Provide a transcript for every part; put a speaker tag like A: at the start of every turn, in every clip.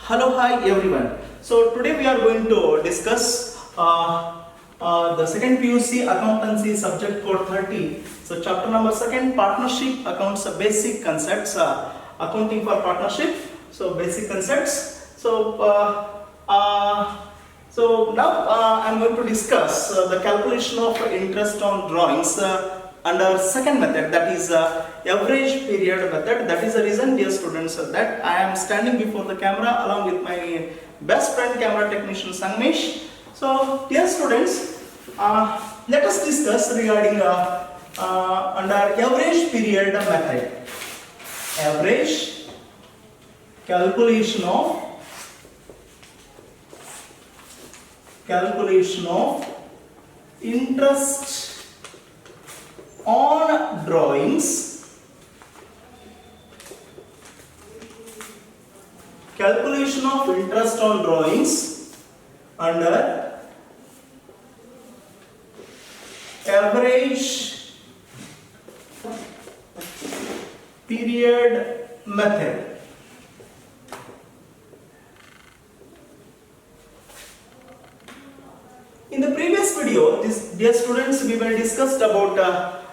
A: Hello, hi everyone. So today we are going to discuss the second PUC accountancy subject code 30. So chapter number second, partnership accounts, basic concepts, accounting for partnership. So basic concepts. So now I am going to discuss the calculation of interest on drawings under second method, that is average period method. That is the reason, dear students, that I am standing before the camera along with my best friend camera technician Sanmesh. So dear students, let us discuss regarding under average period method. Average calculation of interest on drawings. Calculation of interest on drawings under average period method. In the previous video, dear students, we were discussed about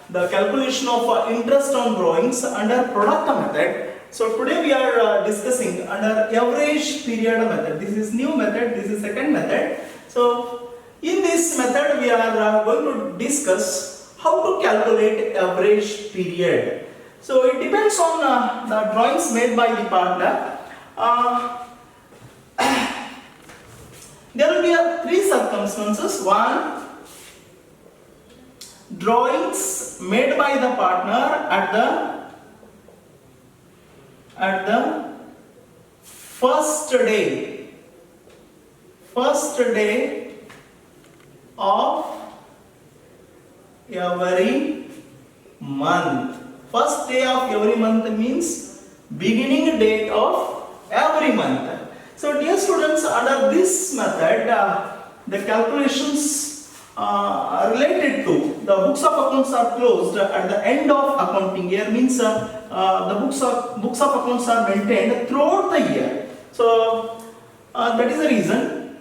A: the calculation of interest on drawings under product method. So today we are discussing under average period method. This is new method, this is second method. So in this method we are going to discuss how to calculate average period. So it depends on the drawings made by the partner. There will be three circumstances. One, drawings made by the partner at the first day of every month. First day of every month means beginning date of every month. So dear students, under this method, the calculations related to the books of accounts are closed at the end of accounting year, means the books of accounts are maintained throughout the year. So that is the reason.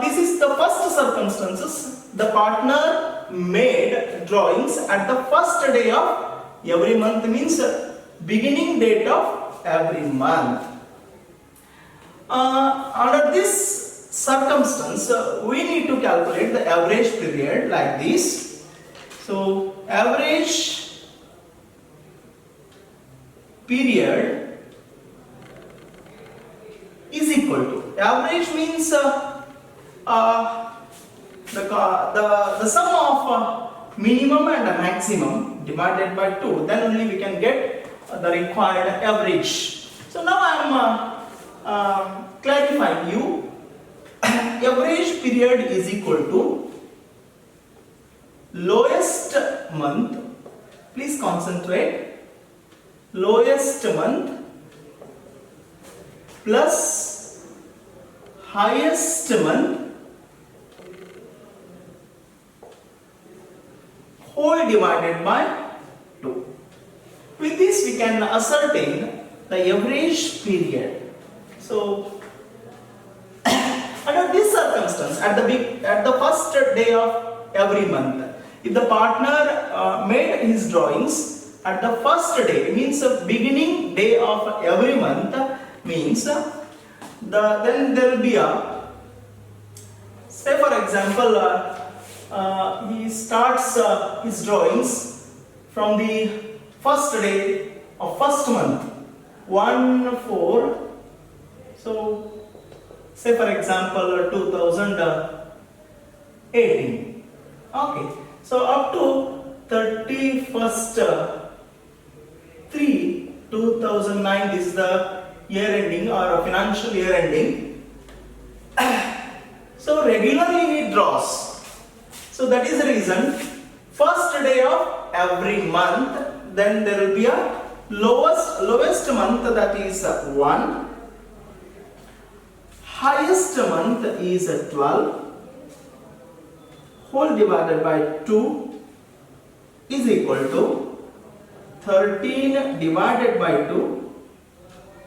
A: This is the first circumstances. The partner made drawings at the first day of every month, means beginning date of every month. Under this circumstance, we need to calculate the average period like this. So average period is equal to, average means the sum of minimum and maximum divided by 2, then only we can get the required average. So now I am clarifying you. Average period is equal to lowest month, please concentrate, lowest month plus highest month whole divided by 2. With this we can ascertain the average period. So under this circumstance, at the first day of every month, if the partner made his drawings at the first day, means beginning day of every month, means then there will be a, say for example, he starts his drawings from the first day of first month, 1/4. So say for example 2018. Okay, so up to 31st 3/2009, this is the year ending or financial year ending. So regularly he draws. So that is the reason, first day of every month, then there will be a lowest month, that is 1. Highest month is 12, whole divided by 2 is equal to 13 divided by 2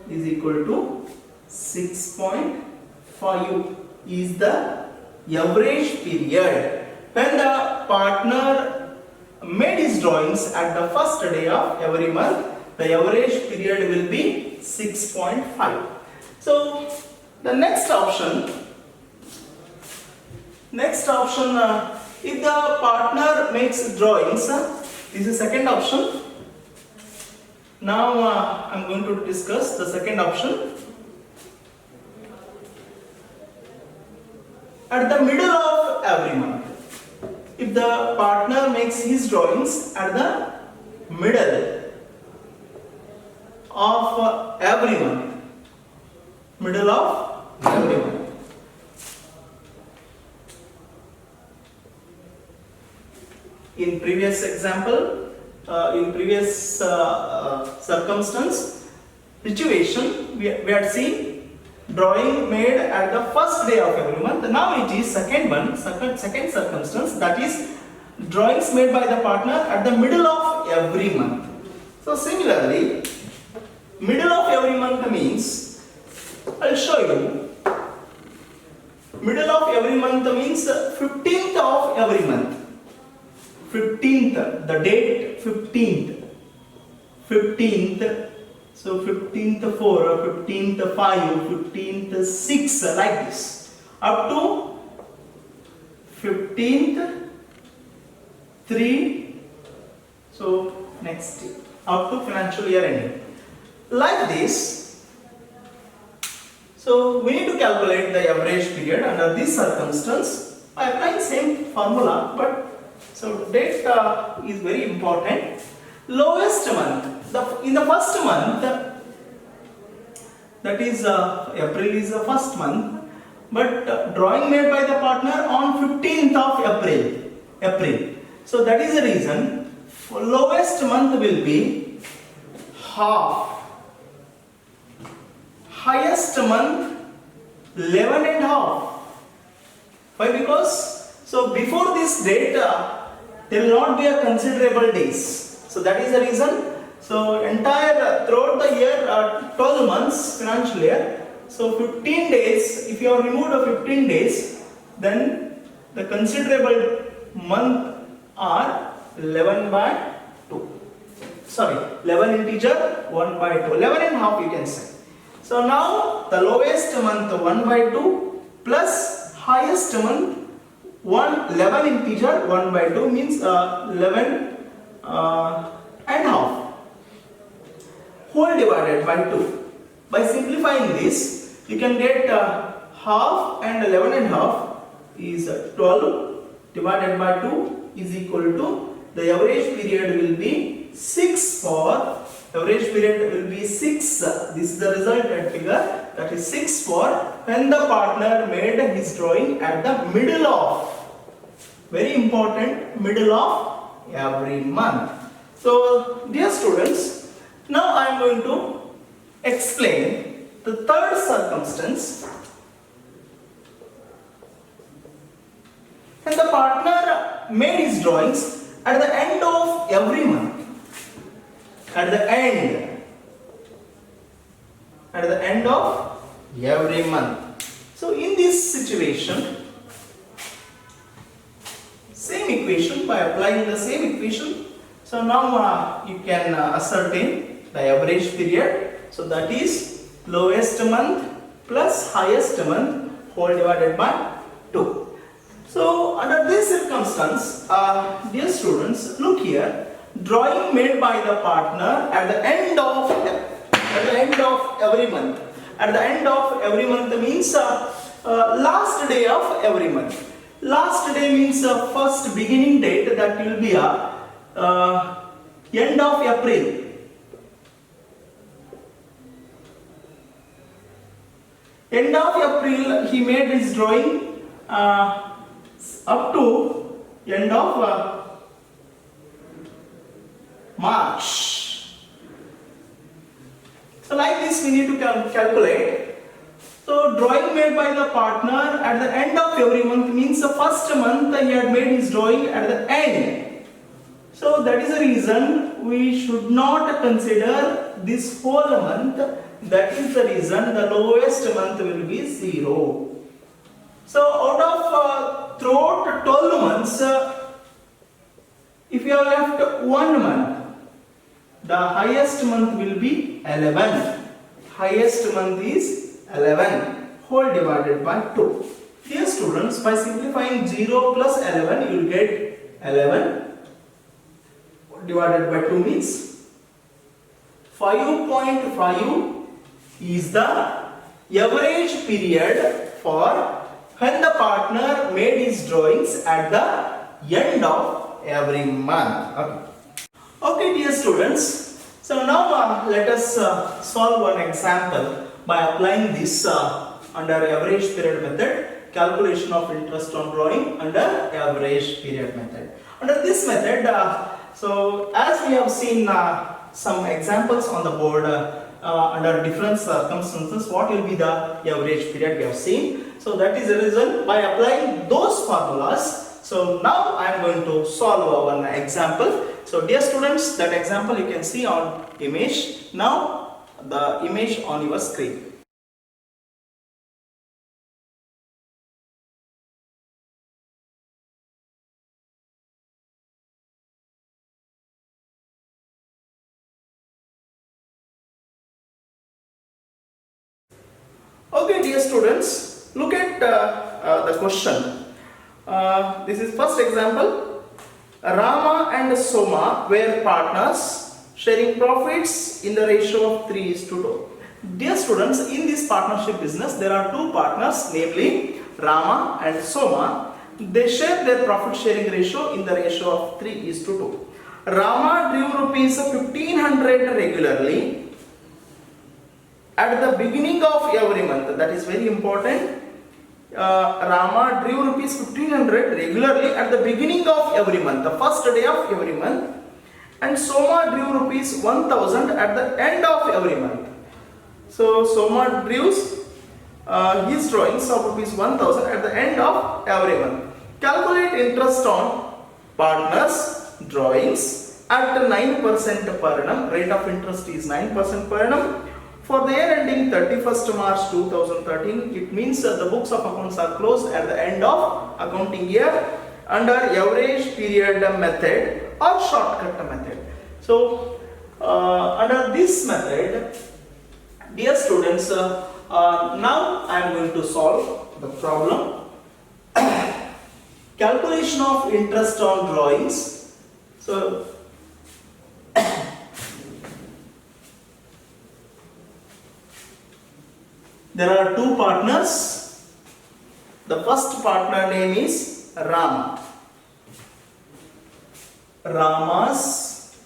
A: is equal to 6.5 is the average period when the partner made his drawings at the first day of every month. The average period will be 6.5. So the next option, if the partner makes drawings, this is second option. Now I am going to discuss the second option. At the middle of every month, if the partner makes his drawings at the middle of every month, in previous example, in previous situation, we had seen drawing made at the first day of every month. Now it is second circumstance, that is drawings made by the partner at the middle of every month. So similarly, middle of every month means, I'll show you. Middle of every month means 15th of every month. 15th, the date 15th. So 15th 4, 15th 5, 15th 6, like this. Up to 15th 3, so next year, up to financial year ending. Like this. So we need to calculate the average period under this circumstance by applying same formula, but so date is very important. Lowest month, in the first month, that is April is the first month, but drawing made by the partner on 15th of April. So that is the reason lowest month will be half. Highest month 11 and half. Why? Because so before this date there will not be a considerable days. So that is the reason. So entire throughout the year 12 months financial year. So 15 days. If you have removed 15 days, then the considerable month are 11 by 2. Sorry, 11 integer 1 by 2. 11 and half you can say. So now the lowest month 1 by 2 plus highest month 11 integer 1 by 2 means 11 and half whole divided by 2. By simplifying this, you can get half and 11 and half is 12 divided by 2 is equal to, the average period will be 6 for, average period will be 6. This is the resultant figure, that is 6 for when the partner made his drawing at the middle of, very important, middle of every month. So dear students, now I am going to explain the third circumstance. When the partner made his drawings at the end of every month, at the end of every month. So in this situation, same equation, by applying the same equation, so now you can ascertain the average period. So that is lowest month plus highest month whole divided by 2. So under this circumstance, dear students, look here, drawing made by the partner at the end of every month. At the end of every month means last day of every month. Last day means first beginning date, that will be end of April. End of April he made his drawing up to end of March. So like this we need to calculate. So drawing made by the partner at the end of every month means the first month he had made his drawing at the end. So that is the reason we should not consider this whole month. That is the reason the lowest month will be 0. So out of throughout 12 months, if you have left one month, the highest month will be 11. Highest month is 11 whole divided by 2. Dear students, by simplifying 0 plus 11, you will get 11 divided by 2 means 5.5 is the average period for when the partner made his drawings at the end of every month. Okay, dear students. So now let us solve one example by applying this under average period method, calculation of interest on drawing under average period method. Under this method, so as we have seen some examples on the board under different circumstances, what will be the average period we have seen. So that is the reason by applying those formulas. So now I am going to solve one example. So dear students, that example you can see on image. Now the image on your screen. Okay, dear students, look at the question. This is first example. Rama and Soma were partners sharing profits in the ratio of 3:2. Dear students, in this partnership business, there are two partners, namely Rama and Soma. They share their profit sharing ratio in the ratio of 3:2. Rama drew rupees 1500 regularly at the beginning of every month. That is very important. Rama drew rupees 1500 regularly at the beginning of every month, the first day of every month, and Soma drew rupees 1000 at the end of every month. So Soma drews his drawings of rupees 1000 at the end of every month. Calculate interest on partners drawings at 9% per annum. Rate of interest is 9% per annum. For the year ending 31st March 2013, it means the books of accounts are closed at the end of accounting year under average period method or shortcut method. So, under this method, dear students, now I am going to solve the problem. Calculation of interest on drawings. So, there are two partners. The first partner name is Rama. Rama's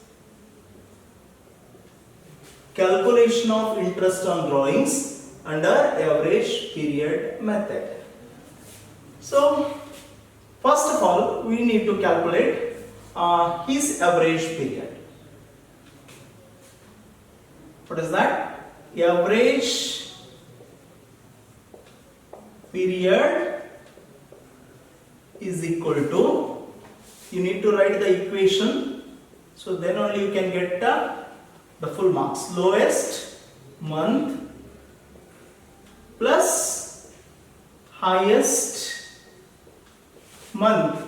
A: calculation of interest on drawings under average period method. So, first of all, we need to calculate his average period. What is that? Average period is equal to, you need to write the equation, so then only you can get the full marks. Lowest month plus highest month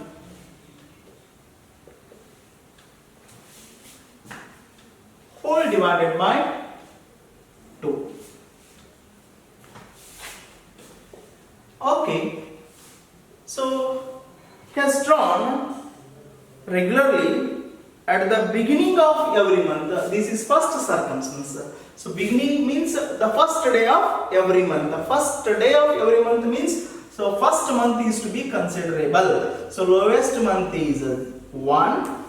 A: whole divided by 2. Okay, so he has drawn regularly at the beginning of every month. This is first circumstance. So beginning means the first day of every month. The first day of every month means, so first month is to be considerable. So lowest month is 1,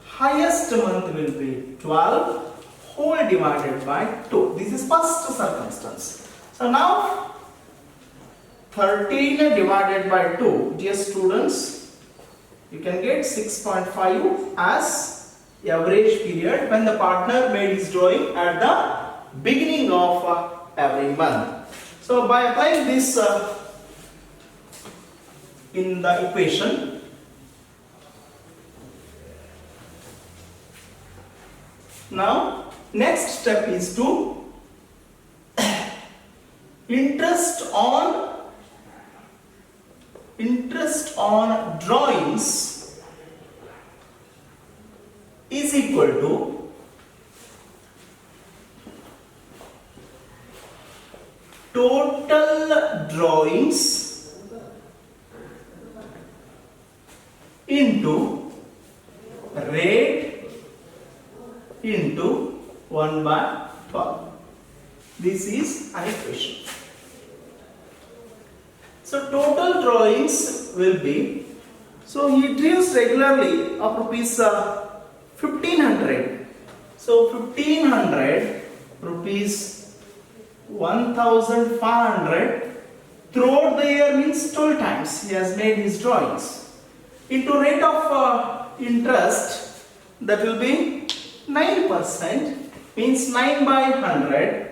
A: highest month will be 12, whole divided by 2. This is first circumstance. So now 13 divided by 2, dear students, you can get 6.5 as average period when the partner made his drawing at the beginning of every month. So by applying this in the equation, Now next step is to interest on drawings is equal to total drawings into rate into 1 by 12. This is an equation. So total drawings will be, so he draws regularly of rupees 1500. So 1500 rupees 1500 throughout the year means 12 times he has made his drawings. Into rate of interest, that will be 9%, means 9 by 100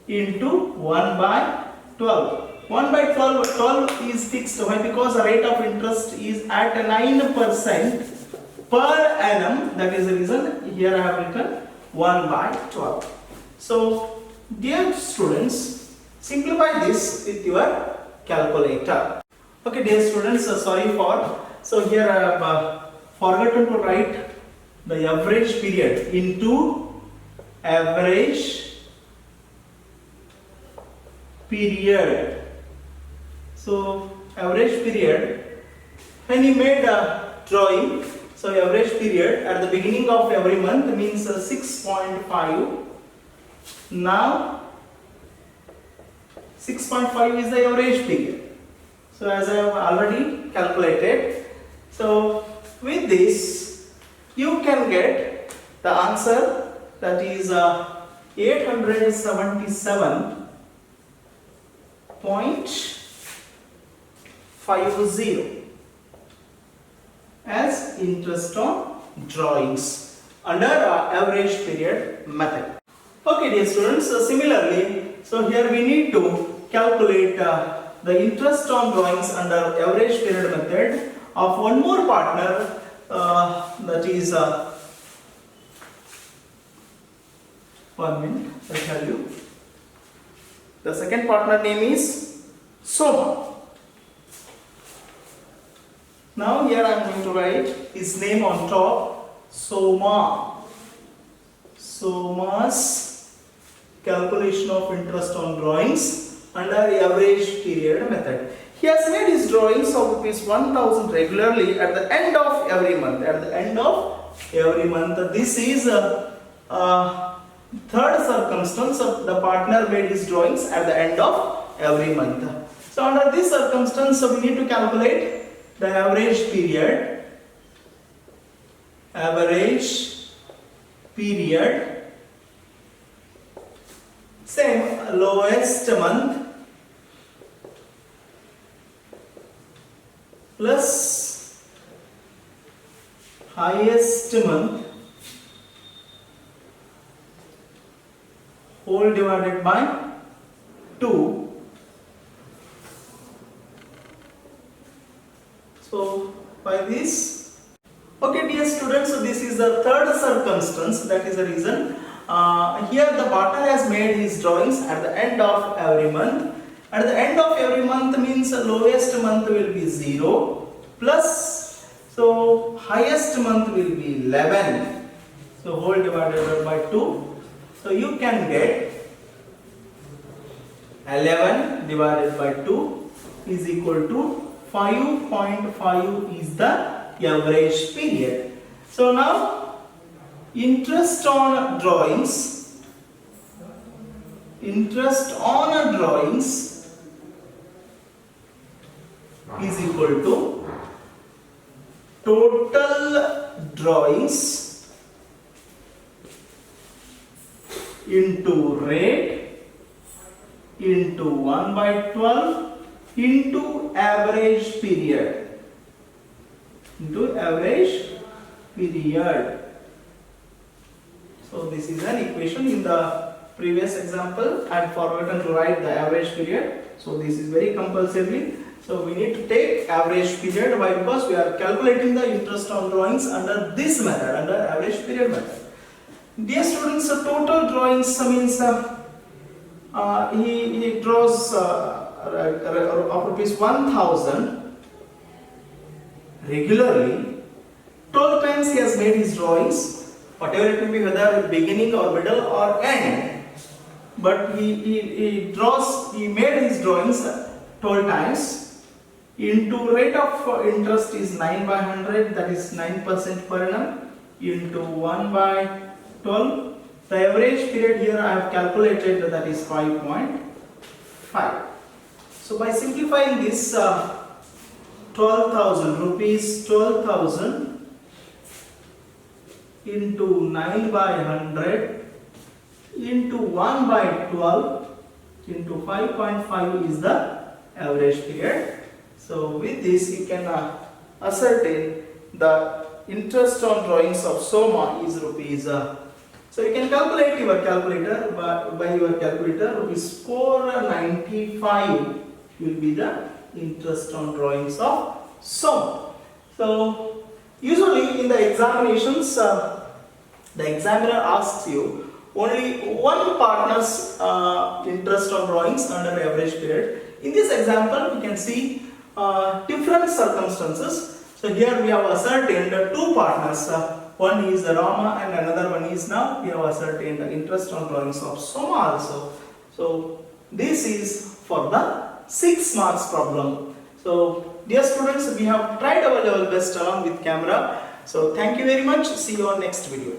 A: into 1 by 12. 1 by 12 is fixed. Why? Because the rate of interest is at 9% per annum. That is the reason here I have written 1 by 12. So, dear students, simplify this with your calculator. Okay, dear students, sorry for. So, here I have forgotten to write the average period into average period. So average period, when you made a drawing, so average period at the beginning of every month means 6.5. Now 6.5 is the average period. So as I have already calculated, so with this you can get the answer, that is 877.50 as interest on drawings under average period method. Okay, dear students, similarly, so here we need to calculate the interest on drawings under average period method of one more partner, that is 1 minute, I'll tell you. The second partner name is Soma. Now here I am going to write his name on top, Soma. Soma's calculation of interest on drawings under average period method. He has made his drawings of rupees 1000 regularly at the end of every month. At the end of every month, this is third circumstance of the partner made his drawings at the end of every month. So under this circumstance, we need to calculate the average period. Average period. Same, lowest month plus highest month whole divided by 2. So by this, okay dear students, so this is the third circumstance, that is the reason here the partner has made his drawings at the end of every month. At the end of every month means the lowest month will be 0 plus, so highest month will be 11, so whole divided by 2. So you can get 11 divided by 2 is equal to 5.5 is the average period. So now interest on drawings is equal to total drawings into rate into 1 by 12 into average period. So this is an equation. In the previous example I had forgotten to write the average period, so this is very compulsory. So we need to take average period. Why? Because we are calculating the interest on drawings under this method, under average period method. Dear students, total drawings means he draws of rupees 1000 regularly. 12 times he has made his drawings, whatever it may be, whether beginning or middle or end. But he made his drawings 12 times. Into rate of interest is 9 by 100, that is 9% per annum, into 1 by 12. The average period here I have calculated, that is 5.5. So by simplifying this, 12,000 rupees, 12,000 into 9 by 100 into 1 by 12 into 5.5 is the average period. So with this you can ascertain the interest on drawings of Soma is rupees. So you can calculate your calculator by your calculator, rupees 495 will be the interest on drawings of Soma. So usually in the examinations, the examiner asks you only one partner's interest on drawings under average period. In this example, we can see different circumstances. So here we have ascertained two partners. One is Rama and another one is now we have ascertained the interest on drawings of Soma also. So this is for the 6 marks problem. So dear students, we have tried our level best along with camera. So thank you very much. See you on next video.